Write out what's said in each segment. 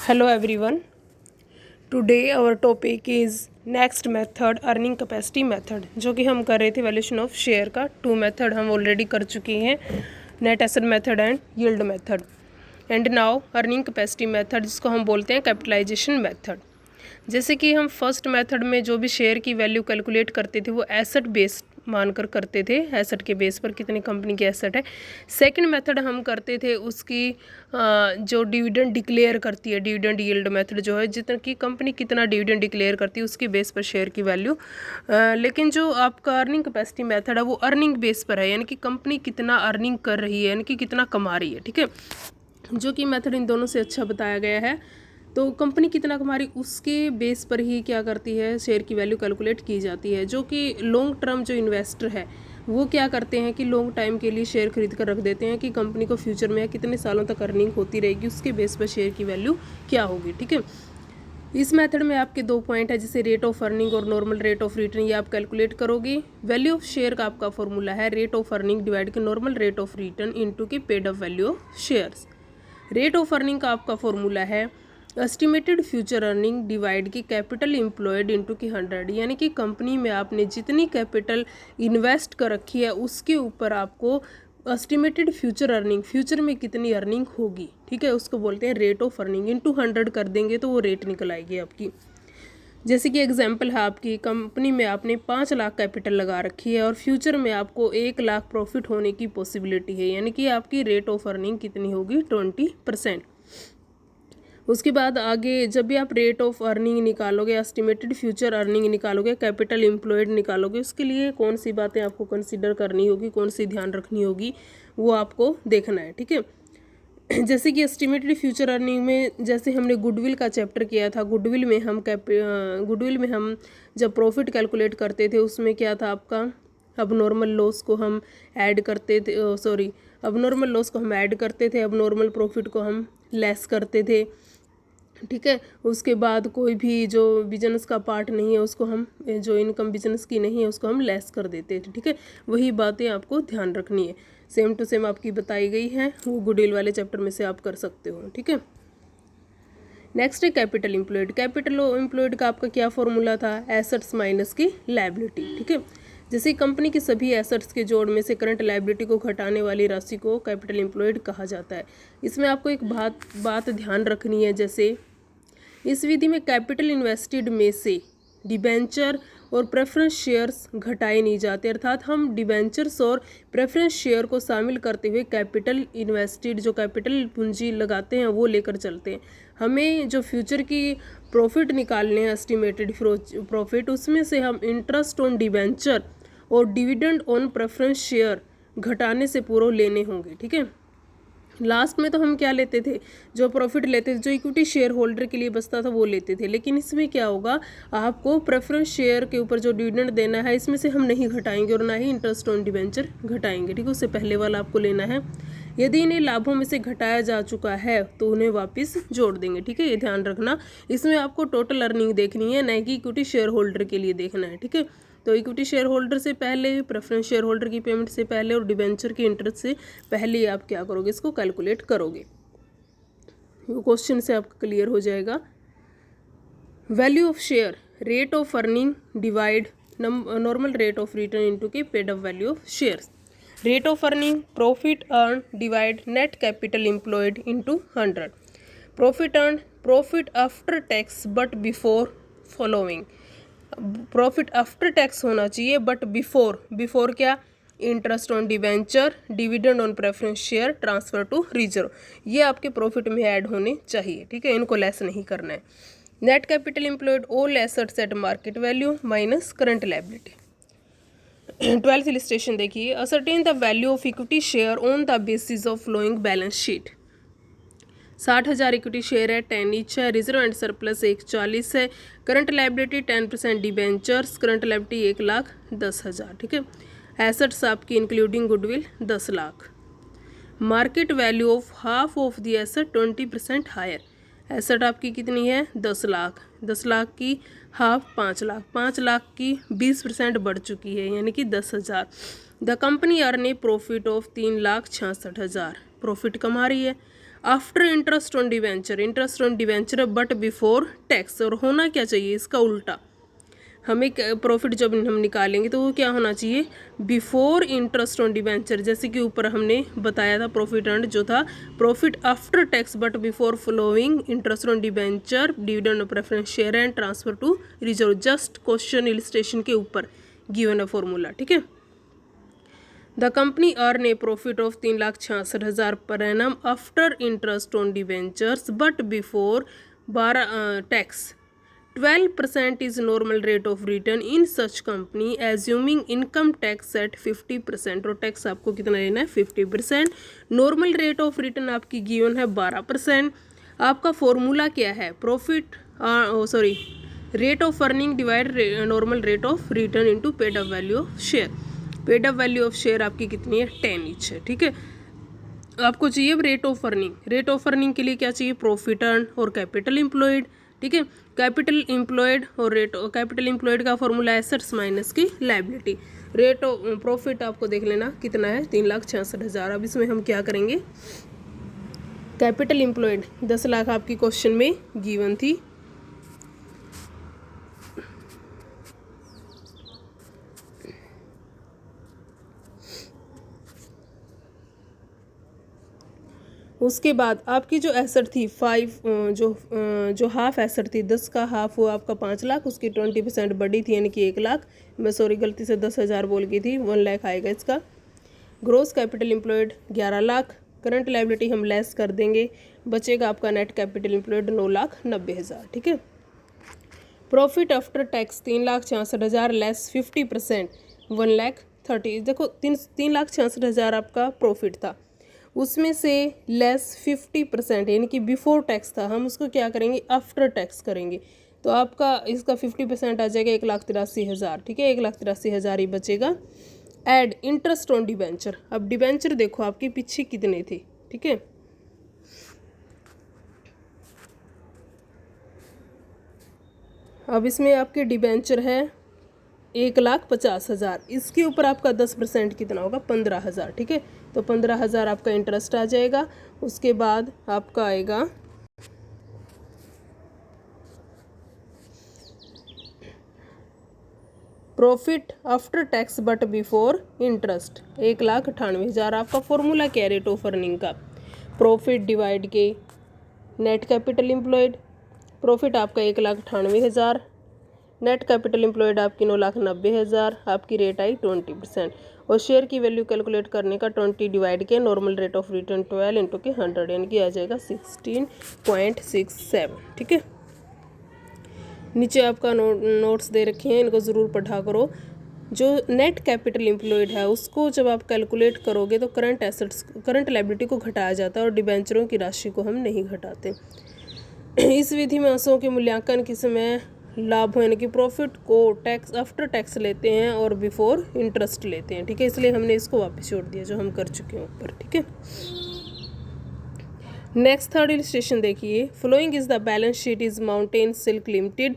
Hello everyone. Today our topic is next method earning capacity method, जो कि हम कर रहे थे वैल्यूएशन ऑफ शेयर का। टू मेथड हम ऑलरेडी कर चुके हैं, net asset method and yield method. And now earning capacity method, जिसको हम बोलते हैं कैपिटलाइजेशन मेथड। जैसे कि हम फर्स्ट मेथड में जो भी शेयर की वैल्यू कैलकुलेट करते थे वो एसेट बेस्ड मानकर करते थे, एसेट के बेस पर कितनी कंपनी की एसेट है। सेकंड मेथड हम करते थे उसकी जो डिविडेंड डिक्लेयर करती है, डिविडेंड यील्ड मेथड जो है, जितना कि कंपनी कितना डिविडेंड डिक्लेयर करती है उसके बेस पर शेयर की वैल्यू। लेकिन जो आपका अर्निंग कैपेसिटी मेथड है वो अर्निंग बेस पर है, यानी कि कंपनी कितना अर्निंग कर रही है, यानी कि कितना कमा रही है। ठीक है, जो कि मेथड इन दोनों से अच्छा बताया गया है। तो कंपनी कितना कमा रही उसके बेस पर ही क्या करती है, शेयर की वैल्यू कैलकुलेट की जाती है। जो कि लॉन्ग टर्म जो इन्वेस्टर है वो क्या करते हैं कि लॉन्ग टाइम के लिए शेयर खरीद कर रख देते हैं कि कंपनी को फ्यूचर में कितने सालों तक अर्निंग होती रहेगी, उसके बेस पर शेयर की वैल्यू क्या होगी। ठीक है, इस मेथड में आपके दो पॉइंट है, जैसे रेट ऑफ अर्निंग और नॉर्मल रेट ऑफ रिटर्न, ये आप कैलकुलेट करोगे। वैल्यू ऑफ शेयर का आपका फॉर्मूला है रेट ऑफ अर्निंग डिवाइड के normal rate of return into के paid up value of shares. Rate of earning का आपका फॉर्मूला है एस्टिमेटेड फ्यूचर अर्निंग डिवाइड की कैपिटल एम्प्लॉयड इनटू की 100, यानी कि कंपनी में आपने जितनी कैपिटल इन्वेस्ट कर रखी है उसके ऊपर आपको एस्टिमेटेड फ्यूचर अर्निंग, फ्यूचर में कितनी अर्निंग होगी, ठीक है, उसको बोलते हैं रेट ऑफ अर्निंग। इनटू 100 कर देंगे तो वो रेट निकल आएगी आपकी। जैसे कि एग्जांपल है, आपकी कंपनी में आपने 5 लाख कैपिटल लगा रखी है और फ्यूचर में आपको 1 लाख प्रॉफिट होने की पॉसिबिलिटी है, यानी कि आपकी रेट ऑफ अर्निंग कितनी होगी, 20%। उसके बाद आगे जब भी आप रेट ऑफ अर्निंग निकालोगे, एस्टिमेटेड फ्यूचर अर्निंग निकालोगे, कैपिटल एम्प्लॉयड निकालोगे, उसके लिए कौन सी बातें आपको कंसीडर करनी होगी, कौन सी ध्यान रखनी होगी, वो आपको देखना है। ठीक है, जैसे कि एस्टिमेटेड फ्यूचर अर्निंग में जैसे हमने गुडविल का चैप्टर किया था, गुडविल में हम जब प्रॉफिट कैलकुलेट करते थे उसमें क्या था आपका, अब नॉर्मल लॉस को हम ऐड करते थे, अब नॉर्मल लॉस को हम ऐड करते थे, अब नॉर्मल प्रॉफिट को हम लेस करते थे। ठीक है, उसके बाद कोई भी जो बिजनेस का पार्ट नहीं है उसको हम, जो इनकम बिजनेस की नहीं है उसको हम लेस कर देते थे। ठीक है, वही बातें आपको ध्यान रखनी है, सेम टू सेम आपकी बताई गई है, वो गुडविल वाले चैप्टर में से आप कर सकते हो। ठीक है, नेक्स्ट है कैपिटल एम्प्लॉयड। कैपिटल एम्प्लॉयड का आपका क्या फॉर्मूला था, एसेट्स माइनस की लायबिलिटी। ठीक है, जैसे कंपनी के सभी एसेट्स के जोड़ में से करंट लायबिलिटी को घटाने वाली राशि को कैपिटल एम्प्लॉयड कहा जाता है। इसमें आपको एक बात ध्यान रखनी है, जैसे इस विधि में कैपिटल इन्वेस्टेड में से डिबेंचर और प्रेफरेंस शेयर्स घटाए नहीं जाते, अर्थात हम डिबेंचर्स और प्रेफरेंस शेयर को शामिल करते हुए कैपिटल इन्वेस्टेड, जो कैपिटल पूंजी लगाते हैं वो लेकर चलते हैं। हमें जो फ्यूचर की प्रॉफिट निकालने हैं, एस्टिमेटेड प्रॉफिट, उसमें से हम इंटरेस्ट ऑन डिबेंचर और डिविडेंड ऑन प्रेफरेंस शेयर घटाने से पूर्व लेने होंगे। ठीक है, लास्ट में तो हम क्या लेते थे, जो प्रॉफिट लेते थे, जो इक्विटी शेयर होल्डर के लिए बचता था वो लेते थे। लेकिन इसमें क्या होगा, आपको प्रेफरेंस शेयर के ऊपर जो डिविडेंड देना है इसमें से हम नहीं घटाएंगे और ना ही इंटरेस्ट ऑन डिबेंचर घटाएंगे। ठीक है, उससे पहले वाला आपको लेना है। यदि इन्हें लाभों में से घटाया जा चुका है तो उन्हें वापस जोड़ देंगे। ठीक है, ये ध्यान रखना, इसमें आपको टोटल अर्निंग देखनी है, न कि इक्विटी शेयर होल्डर के लिए देखना है। ठीक है, तो इक्विटी शेयर होल्डर से पहले, प्रेफरेंस शेयर होल्डर की पेमेंट से पहले और डिबेंचर की इंटरेस्ट से पहले आप क्या करोगे, इसको कैलकुलेट करोगे। वो क्वेश्चन से आपका क्लियर हो जाएगा। Value of share rate of earning divide normal rate of return into के paid up value of shares. Rate of earning profit earn divide net capital employed into 100। Profit earn profit after tax but before following. Profit after tax होना चाहिए, but before क्या, interest on debenture, dividend on preference share, transfer to reserve, ये आपके profit में add होने चाहिए। ठीक है, इनको लेस नहीं करना है। Net capital employed all assets at market value minus current liability. 12th illustration देखिए, ascertain the value of equity share on the basis of following balance sheet. 60,000 equity share है, 10 ईच है, रिजर्व एंड सरप्लस 140 है, current liability 10% debentures, current liability 1,10,000। ठीक है, assets आपकी including goodwill 10 lakh. Market value of half of the asset 20% higher. Asset आपकी कितनी है, 10 लाख, 10 लाख की हाफ 5 लाख, 5 लाख की 20% बढ़ चुकी है, यानी कि 10,000। The company earn a profit of 3,66,000, profit कमा रही है। After interest on debenture, interest on debenture but before tax, और होना क्या चाहिए इसका उल्टा, हमें प्रॉफिट जब हम निकालेंगे तो वो क्या होना चाहिए, बिफोर इंटरेस्ट ऑन डिवेंचर। जैसे कि ऊपर हमने बताया था प्रॉफिट अर्न जो था profit after tax but before following interest on debenture dividend of preference share and transfer to reserve, just question illustration के ऊपर गिवन है फॉर्मूला, ठीक है। The company earn a profit of 3,66,000 per annum after interest on debentures but before 12 tax 12% is normal rate of return in such company assuming income tax at 50%, और tax आपको कितना लेना है 50%। नॉर्मल रेट ऑफ रिटर्न आपकी given है 12%। आपका formula क्या है, profit rate of earning divide normal rate of return into paid up value of share. Paid up value of share आपकी कितनी है 10 ईच है, ठीक है। आपको चाहिए rate of earning, rate of earning के लिए क्या चाहिए, प्रॉफिट अर्न और कैपिटल एम्प्लॉयड, ठीक है। कैपिटल एम्प्लॉयड और रेट, कैपिटल एम्प्लॉयड का फॉर्मूला एसेट्स माइनस की लायबिलिटी। रेट ऑफ प्रॉफिट आपको देख लेना कितना है 3,66,000। अब इसमें हम क्या करेंगे, कैपिटल एम्प्लॉयड 10 लाख आपकी क्वेश्चन में गिवन थी, उसके बाद आपकी जो एसेट थी 5 जो हाफ एसेट थी 10 का हाफ वो आपका 5 लाख, उसकी 20% बढ़ी थी यानी कि 1 लाख, मैं सॉरी गलती से 10,000 बोल गई थी, 1 लाख आएगा इसका। Gross capital employed 11 lakh, current liability हम लेस कर देंगे, बचेगा आपका नेट कैपिटल एम्प्लॉयड 9,90,000, ठीक है। Profit after tax 3,66,000 less 50% 1,30,000। देखो 3,66,000 आपका प्रॉफिट था, उसमें से लेस 50% यानी कि बिफोर टैक्स था, हम उसको क्या करेंगे आफ्टर टैक्स करेंगे, तो आपका इसका 50% आ जाएगा 1,83,000, ठीक है। 1,83,000 ही बचेगा। एड इंटरेस्ट ऑन डिबेंचर, अब डिबेंचर देखो आपके पीछे कितने थे, ठीक है। अब इसमें आपके डिबेंचर है 1,50,000, इसके ऊपर आपका 10% कितना होगा 15,000, ठीक है। तो 15,000 आपका इंटरेस्ट आ जाएगा। उसके बाद आपका आएगा profit after tax but before interest 1,98,000। आपका फॉर्मूला क्या है रेट ऑफ अर्निंग का, प्रॉफिट डिवाइड के नेट कैपिटल एम्प्लॉयड। प्रॉफिट आपका 1,98,000, नेट कैपिटल एम्प्लॉयड आपकी 9,90,000, आपकी रेट आई 20%, और शेयर की वैल्यू कैलकुलेट करने का 20 डिवाइड के normal rate of return 12 into के 100 यानी कि आ जाएगा 16.67, ठीक है। नीचे आपका नोट्स दे रखे हैं, इनको ज़रूर पढ़ा करो। जो नेट कैपिटल एम्प्लॉयड है उसको जब आप कैलकुलेट करोगे तो करंट एसेट्स करंट लायबिलिटी को घटाया जाता है और डिबेंचरों की राशि को हम नहीं घटाते। इस विधि में अंशों के मूल्यांकन के समय लाभ यानी कि प्रॉफिट को टैक्स आफ्टर टैक्स लेते हैं और बिफोर इंटरेस्ट लेते हैं, ठीक है। इसलिए हमने इसको वापस छोड़ दिया जो हम कर चुके हैं ऊपर, ठीक है। नेक्स्ट थर्ड इलस्ट्रेशन देखिए, following is the balance sheet is mountain silk limited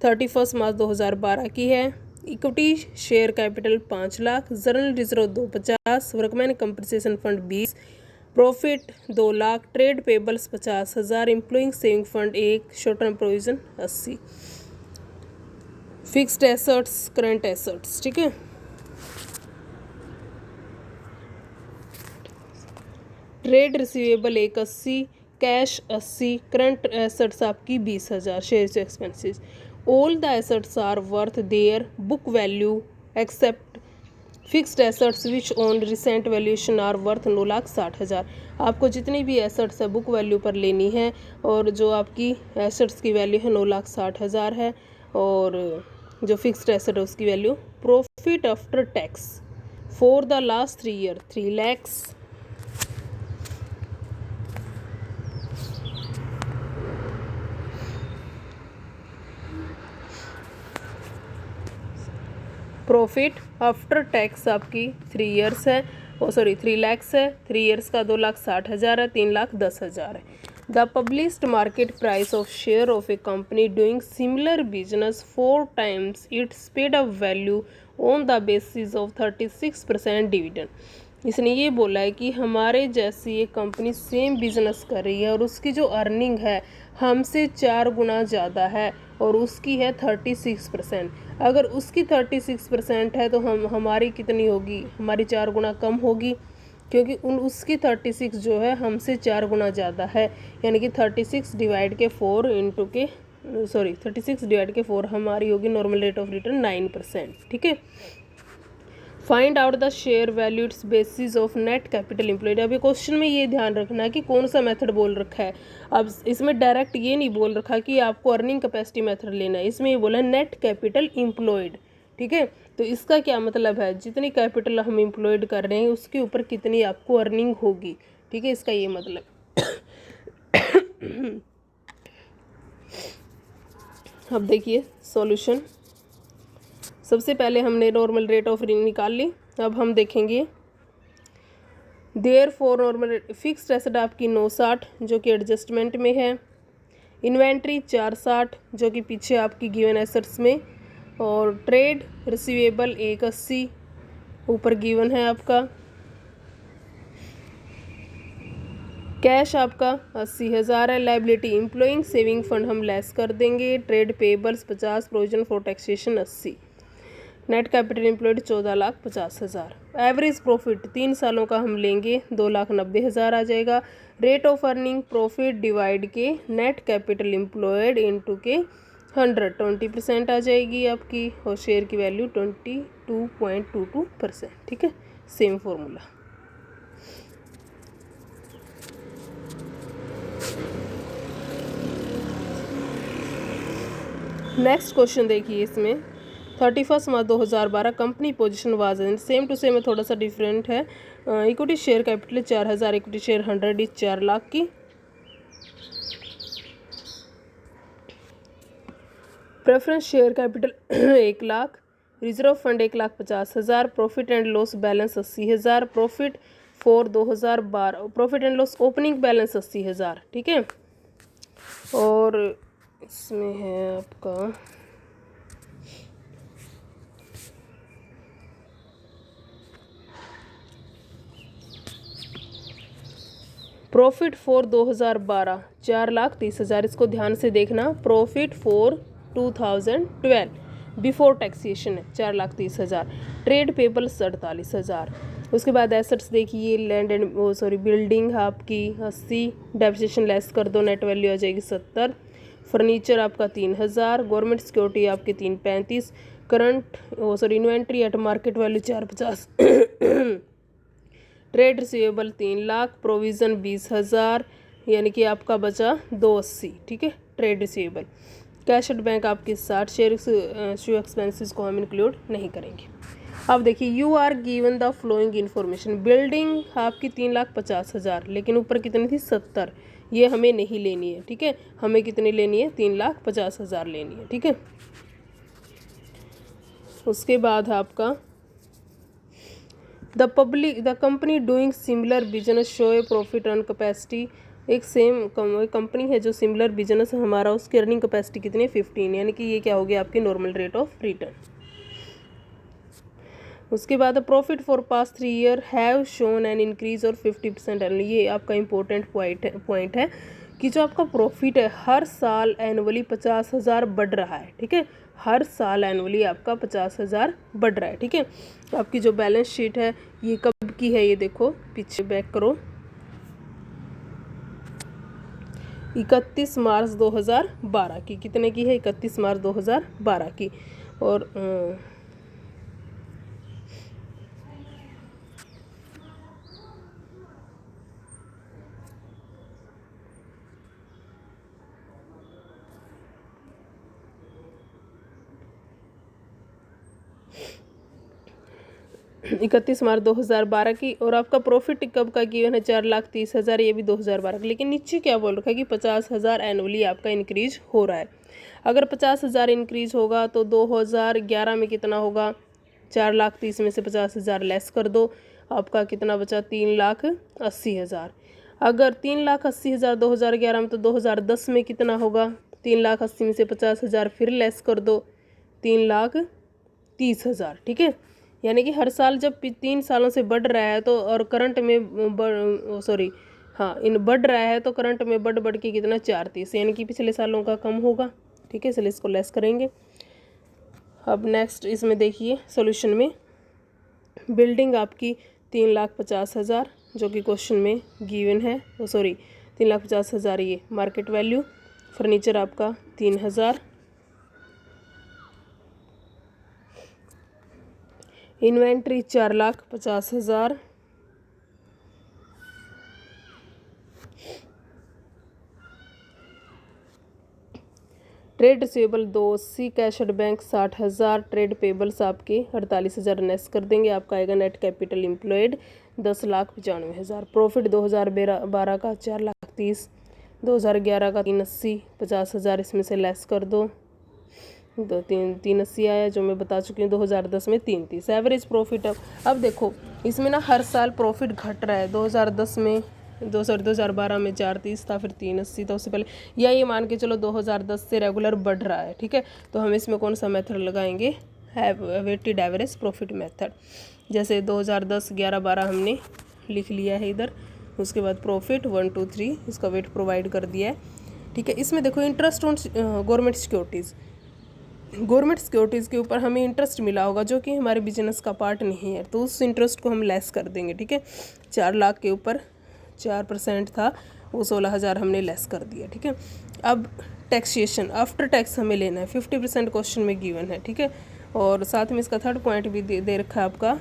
31 मार्च 2012 की है। Equity share capital 5 lakh, general reserve 250, workman compensation fund 20, profit 2 lakh, trade payables 50,000, employing saving fund 1, short term provision 80, fixed assets current assets, ठीक है। Trade receivable 180, cash 80, current assets आपकी 20,000, shares expenses. All the assets are worth there book value except fixed assets which on recent valuation are worth 9,60,000। आपको जितनी भी assets है book value पर लेनी है, और जो आपकी एसेट्स की वैल्यू है 9,60,000 है, और जो फिक्स्ड एसेट है उसकी value. Profit after tax for the last 3 year 3 lakhs। Profit after tax आपकी 3 ईयर्स है, 3 lakhs है, 3 ईयर्स का 2,60,000 है, 3,10,000 है। The published market price of share of A company doing similar business 4 times it's paid up value on the basis of 36% dividend. इसने ये बोला है कि हमारे जैसी एक कंपनी सेम बिजनेस कर रही है और उसकी जो अर्निंग है हमसे 4 गुना ज़्यादा है और उसकी है 36%। अगर उसकी 36% है तो हमारी कितनी होगी, हमारी 4 गुना कम होगी, क्योंकि उसकी 36 जो है हमसे 4 गुना ज़्यादा है। यानी कि 36 डिवाइड के 4 इंटू के 36 डिवाइड के 4 हमारी होगी नॉर्मल रेट ऑफ रिटर्न 9%। ठीक है। Find out the share value it's basis of net capital employed. अभी क्वेश्चन में ये ध्यान रखना है कि कौन सा मेथड बोल रखा है। अब इसमें डायरेक्ट ये नहीं बोल रखा कि आपको अर्निंग कैपेसिटी मेथड लेना है, इसमें ये बोला नेट कैपिटल एम्प्लॉयड। ठीक है। तो इसका क्या मतलब है, जितनी कैपिटल हम एम्प्लॉयड कर रहे हैं उसके ऊपर कितनी आपको अर्निंग होगी। ठीक है, इसका ये मतलब। अब देखिए सॉल्यूशन। सबसे पहले हमने नॉर्मल रेट ऑफ रिटर्न निकाल ली। अब हम देखेंगे their for normal fixed asset आपकी 960 जो कि एडजस्टमेंट में है, इन्वेंट्री 460 जो कि पीछे आपकी गिवन एसेट्स में, और ट्रेड रिसीवेबल 180 ऊपर गिवन है आपका, कैश आपका 80,000 है, लाइबिलिटी एम्प्लॉइंग सेविंग फंड हम लेस कर देंगे, trade payables 50, provision for taxation 80, net capital employed 14,50,000। Average profit 3 सालों का हम लेंगे 2,90,000 आ जाएगा। Rate of earning profit divide के नेट कैपिटल एम्प्लॉयड इंटू के 100 20% आ जाएगी आपकी, और शेयर की वैल्यू 22.22%। ठीक है, सेम फॉर्मूला। नेक्स्ट क्वेश्चन देखिए, इसमें 31 मार्च 2012 company position was same to same है, थोड़ा सा डिफरेंट है। Equity share capital 4,000, equity share 100 is 4 lakh की। Preference share capital 1 lakh, reserve fund 1,50,000, profit and loss balance 80,000, profit for 2012, profit and loss opening balance 80,000। ठीक है, और इसमें है आपका प्रॉफिट फॉर 2012 4,30,000। इसको ध्यान से देखना, प्रॉफिट फॉर 2012 बिफोर टैक्सेशन है 4,30,000, ट्रेड पेबल्स 48,000। उसके बाद एसेट्स देखिए, लैंड एंड बिल्डिंग आपकी 80, डेप्रिसिएशन लेस कर दो, नेट वैल्यू आ जाएगी 70, फर्नीचर आपका 3,000, गवर्नमेंट सिक्योरिटी आपकी 335, current inventory at market value 450, trade receivable 3 lakh, provision 20,000, यानी कि आपका बचा 280। ठीक है, trade receivable. Cash at bank आपके 60 शेयर, इशू एक्सपेंसेस को हम इंक्लूड नहीं करेंगे। अब देखिए, you are given the following information. Building आपकी 3,50,000, लेकिन ऊपर कितनी थी 70, ये हमें नहीं लेनी है। ठीक है, हमें कितनी लेनी है 3,50,000 लेनी है। ठीक है, उसके बाद आपका the company doing similar business show A profit earn capacity. एक सेम कंपनी है जो सिमिलर बिजनेस है हमारा, उसकी अर्निंग कैपेसिटी कितनी है 15, यानी कि ये क्या हो गया आपकी नॉर्मल रेट ऑफ रिटर्न। उसके बाद profit for past 3 year have shown an increase और 50% अर्निंग। ये आपका इंपॉर्टेंट पॉइंट है कि जो आपका प्रॉफिट है हर साल एनुअली 50,000 बढ़ रहा है। ठीक है, हर साल एनुअली आपका 50,000 बढ़ रहा है। ठीक है, आपकी जो बैलेंस शीट है ये कब की है, ये देखो पीछे बैक करो, 31 मार्च 2012 की। कितने की है, 31 मार्च 2012 की। और 31 मार्च 2012 की। और आपका प्रॉफिट कब का गिवन है 4,30,000, ये भी 2012 का। लेकिन नीचे क्या बोल रखा है कि 50,000 एनुअली आपका इंक्रीज हो रहा है। अगर 50,000 इंक्रीज होगा तो 2011 में कितना होगा, 4,30,000 में से 50,000 लेस कर दो, आपका कितना बचा 3,80,000। अगर 3,80,000 2011 में, तो 2010 में कितना होगा, 3,80,000 में से 50,000 फिर लेस कर दो, 3,30,000। ठीक है, यानी कि हर साल जब 3 सालों से बढ़ रहा है तो और करंट में बढ़ रहा है तो करंट में बढ़ के कितना 430, यानी कि पिछले सालों का कम होगा। ठीक है, इसलिए इसको लेस करेंगे। अब नेक्स्ट इसमें देखिए सॉल्यूशन में, बिल्डिंग आपकी 3,50,000 जो कि क्वेश्चन में गिवन है, 3,50,000 ये मार्केट वैल्यू। फर्नीचर आपका 3,000। Inventory 4,50,000। Trade receivable 280, cash at bank 60,000, trade payables आपके 48,000 नेस कर देंगे, आपका आएगा नेट कैपिटल एम्प्लॉयड 10,95,000। प्रॉफिट 2012 का 4,30,000, 2011 का 380, 50,000 इसमें से लेस कर दो, 380 आया जो मैं बता चुकी हूँ। 2010 में 330। एवरेज प्रॉफिट अब देखो इसमें ना हर साल प्रॉफिट घट रहा है। 2012 में 430 था, फिर 380 था उससे पहले, या ये मान के चलो 2010 से रेगुलर बढ़ रहा है। ठीक है, तो हम इसमें कौन सा मेथड लगाएंगे, वेटेड एवरेज प्रॉफिट मेथड। जैसे 2010, 11, 12 हमने लिख लिया है इधर, उसके बाद प्रॉफिट 1, 2, 3 इसका वेट प्रोवाइड कर दिया है। ठीक है, इसमें देखो इंटरेस्ट ऑन गवर्नमेंट सिक्योरिटीज़ के ऊपर हमें इंटरेस्ट मिला होगा जो कि हमारे बिजनेस का पार्ट नहीं है, तो उस इंटरेस्ट को हम लेस कर देंगे। ठीक है, 4 लाख के ऊपर 4% था, वो 16,000 हमने लेस कर दिया। ठीक है, अब टैक्सेशन आफ्टर टैक्स हमें लेना है, 50% क्वेश्चन में गिवन है। ठीक है, और साथ में इसका थर्ड पॉइंट भी दे रखा है आपका,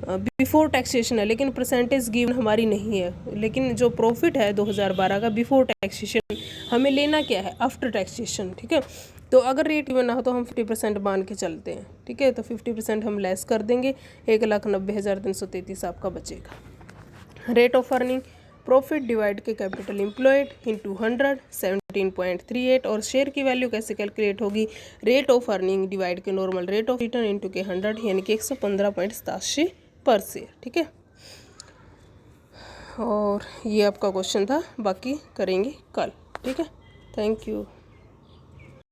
बिफोर टैक्सेशन है, लेकिन परसेंटेज गिवन हमारी नहीं है। लेकिन जो प्रॉफिट है 2012 का बिफोर टैक्सेशन, हमें लेना क्या है, आफ्टर टैक्सेशन। ठीक है, तो अगर रेट गिवन ना हो तो हम 50% मान के चलते हैं। ठीक है, तो 50% हम लेस कर देंगे, 1,90,333 आपका बचेगा। Rate of earning, profit divide के कैपिटल एम्प्लॉयड इंटू 100, 17.38। और शेयर की वैल्यू कैसे कैलकुलेट होगी, रेट ऑफ अर्निंग डिवाइड के normal rate of return into के 100, यानी कि 115.87 पर शेयर। ठीक है, और ये आपका क्वेश्चन था, बाकी करेंगे कल। ठीक है, थैंक यू।